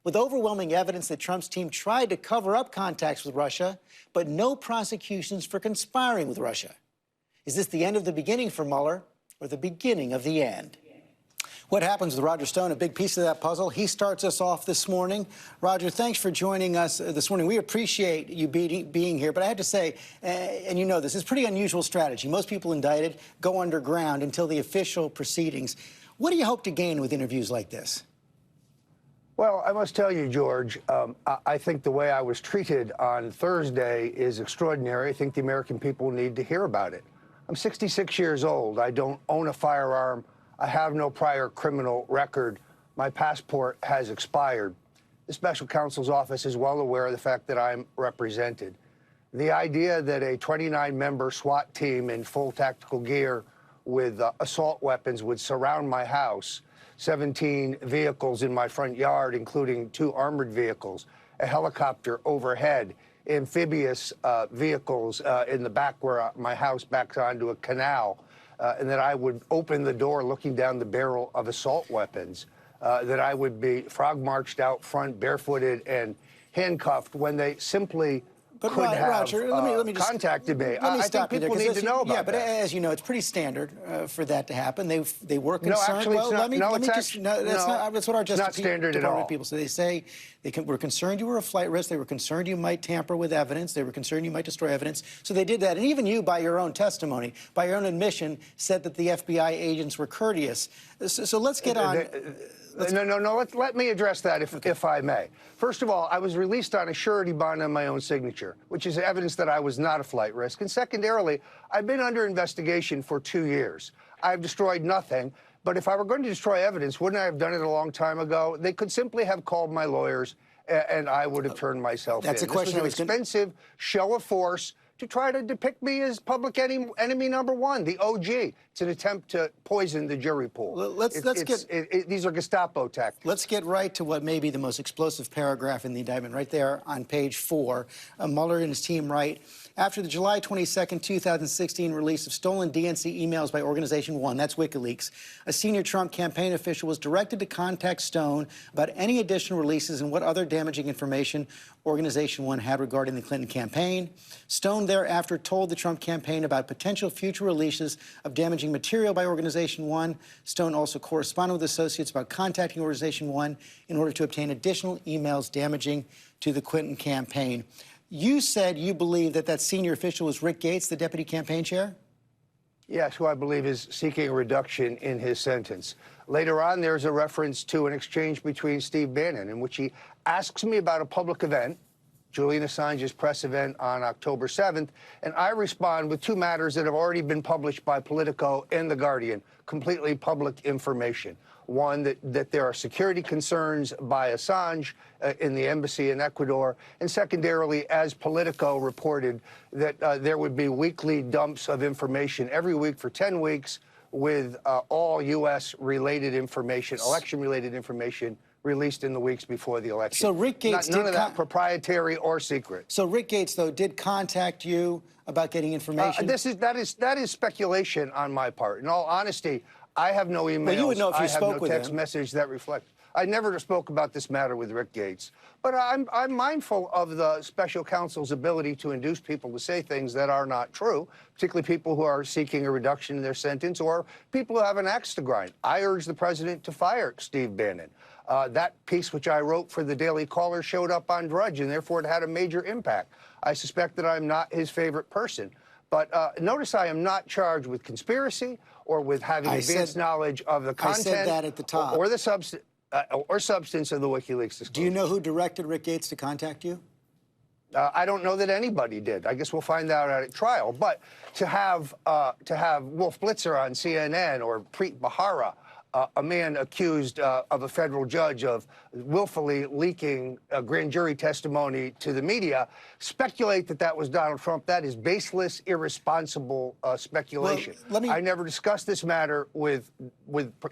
with overwhelming evidence that Trump's team tried to cover up contacts with Russia, but no prosecutions for conspiring with Russia. Is this the end of the beginning for Mueller, or the beginning of the end? What happens with Roger Stone, a big piece of that puzzle. He starts us off this morning. Roger, thanks for joining us this morning. We appreciate you being here, but I have to say, and you know this, it's pretty unusual strategy. Most people indicted go underground until the official proceedings. What do you hope to gain with interviews like this? Well, I must tell you, George, I think the way I was treated on Thursday is extraordinary. I think the American people need to hear about it. I'm 66 years old. I don't own a firearm. I have no prior criminal record. My passport has expired. The special counsel's office is well aware of the fact that I'm represented. The idea that a 29-member SWAT team in full tactical gear with assault weapons would surround my house, 17 vehicles in my front yard, including 2 armored vehicles, a helicopter overhead, amphibious vehicles in the back where my house backs onto a canal, and that I would open the door looking down the barrel of assault weapons, that I would be frog-marched out front, barefooted, and handcuffed when they simply could have Roger, let me just, contacted me. Let me I stop think you people there, need to know about yeah, but that. as you know, it's pretty standard for that to happen. They were concerned. No, actually, well, it's not. That's what our Justice standard at Department all. people say. They say were concerned you were a flight risk. They were concerned you might tamper with evidence. They were concerned you might destroy evidence. So they did that. And even you, by your own testimony, by your own admission, said that the FBI agents were courteous. So let's get on. No. Let me address that, if I may. First of all, I was released on a surety bond on my own signature, which is evidence that I was not a flight risk. And secondarily, I've been under investigation for 2 years. I've destroyed nothing. But if I were going to destroy evidence, wouldn't I have done it a long time ago? They could simply have called my lawyers, and I would have turned myself in. That's a question. This was an expensive show of force to try to depict me as public enemy number one, the OG. It's an attempt to poison the jury pool. These are Gestapo tactics. Let's get right to what may be the most explosive paragraph in the indictment, right there on page 4. Mueller and his team write, after the July 22nd, 2016 release of stolen DNC emails by Organization 1, that's WikiLeaks, a senior Trump campaign official was directed to contact Stone about any additional releases and what other damaging information Organization 1 had regarding the Clinton campaign. Stone thereafter told the Trump campaign about potential future releases of damaging material by Organization 1. Stone also corresponded with associates about contacting Organization 1 in order to obtain additional emails damaging to the Clinton campaign. You said you believe that that senior official was Rick Gates, the deputy campaign chair? Yes, who I believe is seeking a reduction in his sentence. Later on, there's a reference to an exchange between Steve Bannon in which he asks me about a public event, Julian Assange's press event on October 7th, and I respond with 2 matters that have already been published by Politico and The Guardian, completely public information. One, that there are security concerns by Assange in the embassy in Ecuador, and secondarily, as Politico reported, that there would be weekly dumps of information every week for 10 weeks with all U.S.-related information, election-related information, released in the weeks before the election. So Rick Gates none of that proprietary or secret. So Rick Gates, though, did contact you about getting information? That is speculation on my part. In all honesty, I have no emails. Well, you would know if you spoke with him. I have no text message that reflects. I never spoke about this matter with Rick Gates. But I'm mindful of the special counsel's ability to induce people to say things that are not true, particularly people who are seeking a reduction in their sentence or people who have an axe to grind. I urge the president to fire Steve Bannon. That piece which I wrote for the Daily Caller showed up on Drudge, and therefore it had a major impact. I suspect that I'm not his favorite person. But notice I am not charged with conspiracy or with having advanced knowledge of the content. I said that at the top. Or the substance of the WikiLeaks disclosure. Do you know who directed Rick Gates to contact you? I don't know that anybody did. I guess we'll find out at trial. But to have Wolf Blitzer on CNN or Preet Bharara, a man accused of a federal judge of willfully leaking grand jury testimony to the media, speculate that that was Donald Trump. That is baseless, irresponsible speculation. Well, I never discussed this matter with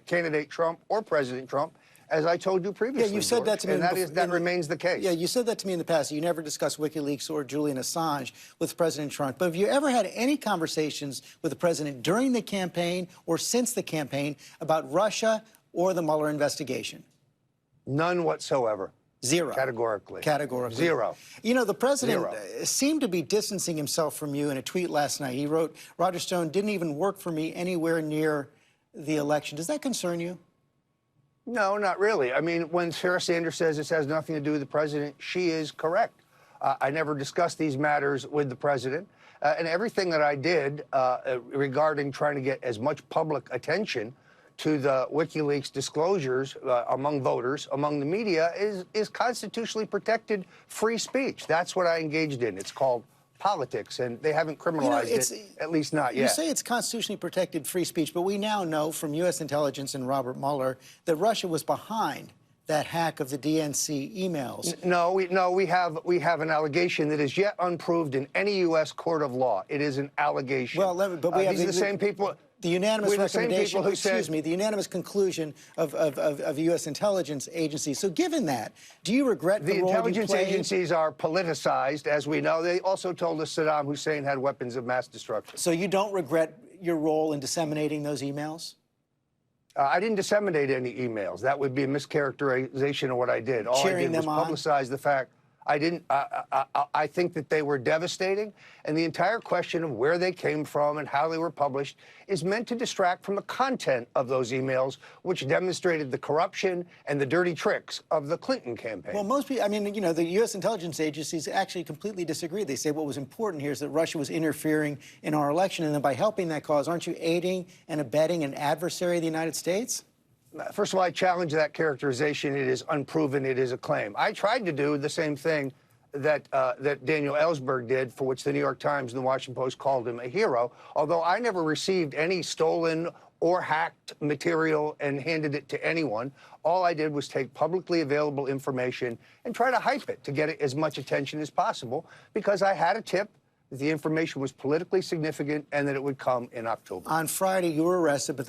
candidate Trump or President Trump, as I told you previously. Yeah, you said that to me. And that remains the case. Yeah, you said that to me in the past. You never discussed WikiLeaks or Julian Assange with President Trump. But have you ever had any conversations with the president during the campaign or since the campaign about Russia or the Mueller investigation? None whatsoever. Zero. Categorically. Categorically. Zero. You know, the president Zero. seemed to be distancing himself from you in a tweet last night. He wrote, Roger Stone didn't even work for me anywhere near the election. Does that concern you? No, not really. I mean, when Sarah Sanders says this has nothing to do with the president, she is correct. I never discussed these matters with the president. And everything that I did regarding trying to get as much public attention to the WikiLeaks disclosures among voters, among the media, is constitutionally protected free speech. That's what I engaged in. It's called politics, and they haven't criminalized it, at least not yet. You say it's constitutionally protected free speech, but we now know from U.S. intelligence and Robert Mueller that Russia was behind that hack of the DNC emails. No, we have an allegation that is yet unproved in any U.S. court of law. It is an allegation. Well, but we have these are the same people. The unanimous recommendation, excuse me, the unanimous conclusion of U.S. intelligence agencies. So given that, do you regret the role you played? The intelligence agencies are politicized, as we know. They also told us Saddam Hussein had weapons of mass destruction. So you don't regret your role in disseminating those emails? I didn't disseminate any emails. That would be a mischaracterization of what I did. All I did was publicize the fact. I think that they were devastating, and the entire question of where they came from and how they were published is meant to distract from the content of those emails, which demonstrated the corruption and the dirty tricks of the Clinton campaign. Well, most people, I mean, you know, the U.S. intelligence agencies actually completely disagree. They say what was important here is that Russia was interfering in our election, and then by helping that cause, aren't you aiding and abetting an adversary of the United States? First of all, I challenge that characterization. It is unproven. It is a claim. I tried to do the same thing that Daniel Ellsberg did, for which the New York Times and the Washington Post called him a hero, although I never received any stolen or hacked material and handed it to anyone. All I did was take publicly available information and try to hype it to get it as much attention as possible, because I had a tip that the information was politically significant and that it would come in October. On Friday, you were arrested, but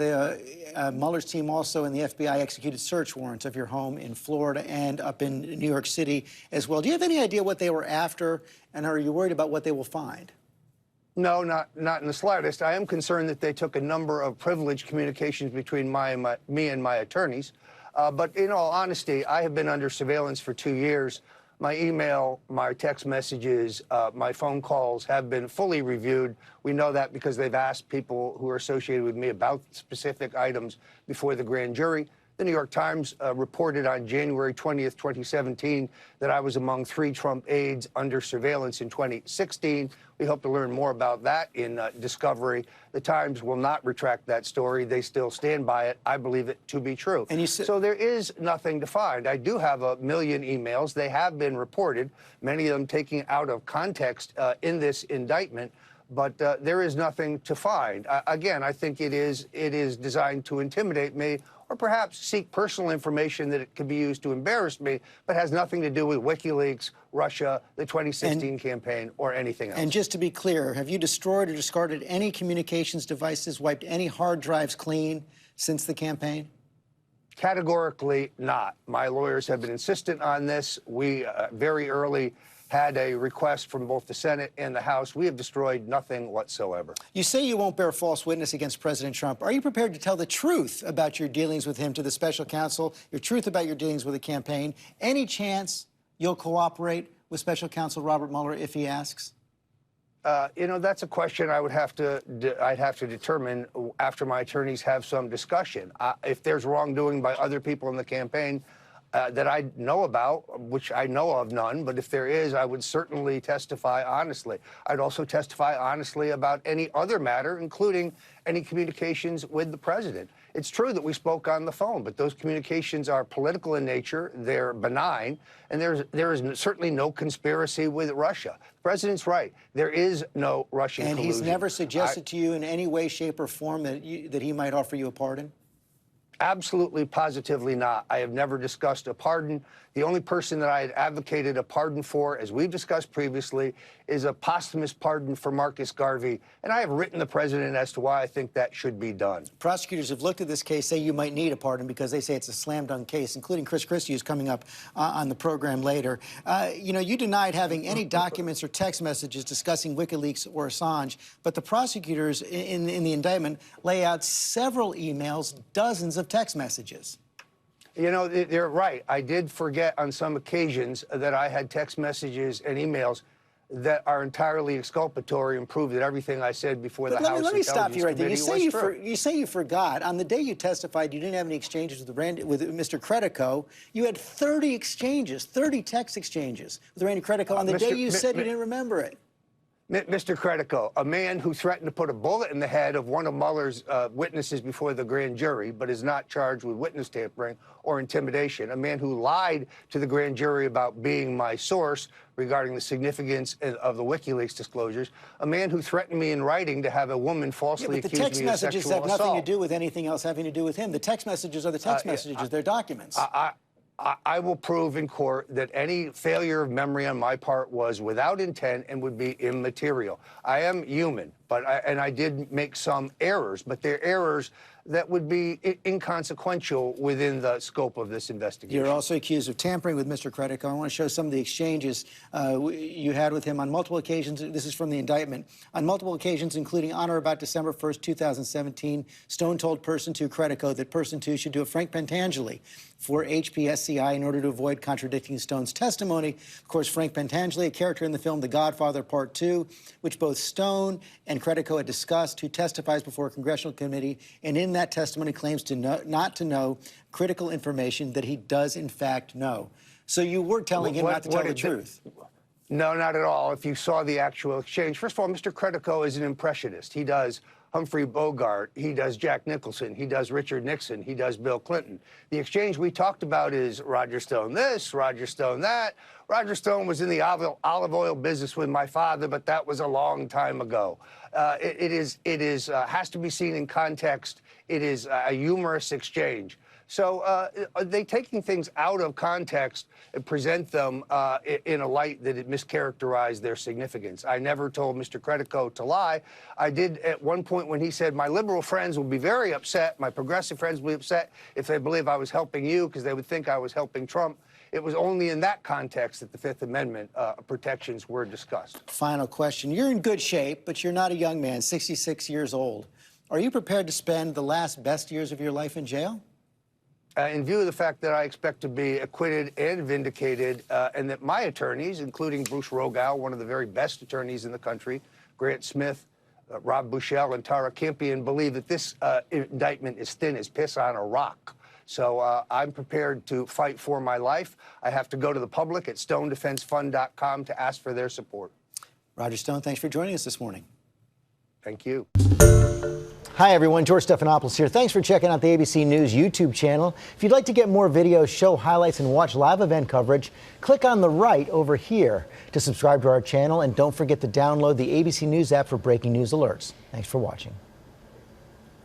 Mueller's team also and the FBI executed search warrants of your home in Florida and up in New York City as well. Do you have any idea what they were after, and are you worried about what they will find? No, not in the slightest. I am concerned that they took a number of privileged communications between me and my attorneys. But in all honesty, I have been under surveillance for 2 years. My email, my text messages, my phone calls have been fully reviewed. We know that because they've asked people who are associated with me about specific items before the grand jury. The New York Times reported on January 20th, 2017, that I was among 3 Trump aides under surveillance in 2016. We hope to learn more about that in discovery. The Times will not retract that story. They still stand by it. I believe it to be true. And so there is nothing to find. I do have 1 million emails. They have been reported, many of them taken out of context in this indictment. But there is nothing to find. Again, I think it is designed to intimidate me, or perhaps seek personal information that it could be used to embarrass me, but has nothing to do with WikiLeaks, Russia, the 2016 campaign, or anything else. And just to be clear, have you destroyed or discarded any communications devices, wiped any hard drives clean since the campaign? Categorically not. My lawyers have been insistent on this. We very early had a request from both the Senate and the House. We have destroyed nothing whatsoever. You say you won't bear false witness against President Trump. Are you prepared to tell the truth about your dealings with him to the special counsel, your truth about your dealings with the campaign? Any chance you'll cooperate with special counsel Robert Mueller if he asks? You know, that's a question I would have to I'd have to determine after my attorneys have some discussion. If there's wrongdoing by other people in the campaign that I know about, which I know of none, but if there is, I would certainly testify honestly. I'd also testify honestly about any other matter, including any communications with the president. It's true that we spoke on the phone, but those communications are political in nature, they're benign, and there is certainly no conspiracy with Russia. The president's right. There is no Russian collusion. And he's never suggested to you in any way, shape, or form that he might offer you a pardon? Absolutely, positively not. I have never discussed a pardon. The only person that I had advocated a pardon for, as we've discussed previously, is a posthumous pardon for Marcus Garvey. And I have written the president as to why I think that should be done. Prosecutors have looked at this case, say you might need a pardon because they say it's a slam-dunk case, including Chris Christie, who's coming up on the program later. You know, you denied having any documents or text messages discussing WikiLeaks or Assange, but the prosecutors in the indictment lay out several emails, dozens of text messages. You know, they're right. I did forget on some occasions that I had text messages and emails that are entirely exculpatory and prove that everything I said before the House Let me stop you right there. Intelligence Committee was true. You say you forgot. On the day you testified, you didn't have any exchanges with Mr. Credico. You had 30 exchanges, 30 text exchanges with Randy Credico on the day you said you didn't remember it. Mr. Credico, a man who threatened to put a bullet in the head of one of Mueller's witnesses before the grand jury, but is not charged with witness tampering or intimidation, a man who lied to the grand jury about being my source regarding the significance of the WikiLeaks disclosures, a man who threatened me in writing to have a woman falsely accuse me of sexual assault. The text messages have nothing to do with anything else having to do with him. The text messages are the text messages. They're documents. I will prove in court that any failure of memory on my part was without intent and would be immaterial. I am human, and I did make some errors, but they're errors that would be inconsequential within the scope of this investigation. You're also accused of tampering with Mr. Credico. I want to show some of the exchanges you had with him on multiple occasions. This is from the indictment. On multiple occasions, including on or about December 1st, 2017, Stone told Person 2 Credico that Person 2 should do a Frank Pentangeli for HPSCI in order to avoid contradicting Stone's testimony. Of course, Frank Pentangeli, a character in the film The Godfather Part 2, which both Stone and Credico had discussed, who testifies before a congressional committee, and in that testimony claims to not to know critical information that he does in fact know. So you were telling him not to tell the truth. No, not at all. If you saw the actual exchange, first of all, Mr. Credico is an impressionist. He does Humphrey Bogart, he does Jack Nicholson, he does Richard Nixon, he does Bill Clinton. The exchange we talked about is Roger Stone this, Roger Stone that. Roger Stone was in the olive oil business with my father, but that was a long time ago. It has to be seen in context. It is a humorous exchange. So they taking things out of context and present them in a light that it mischaracterized their significance. I never told Mr. Credico to lie. I did at one point when he said, my liberal friends will be very upset, my progressive friends will be upset if they believe I was helping you because they would think I was helping Trump. It was only in that context that the Fifth Amendment protections were discussed. Final question. You're in good shape, but you're not a young man, 66 years old. Are you prepared to spend the last best years of your life in jail? In view of the fact that I expect to be acquitted and vindicated, and that my attorneys, including Bruce Rogow, one of the very best attorneys in the country, Grant Smith, Rob Bushell, and Tara Campion, believe that this indictment is thin as piss on a rock. So I'm prepared to fight for my life. I have to go to the public at stonedefensefund.com to ask for their support. Roger Stone, thanks for joining us this morning. Thank you. Hi, everyone. George Stephanopoulos here. Thanks for checking out the ABC News YouTube channel. If you'd like to get more videos, show highlights, and watch live event coverage, click on the right over here to subscribe to our channel. And don't forget to download the ABC News app for breaking news alerts. Thanks for watching.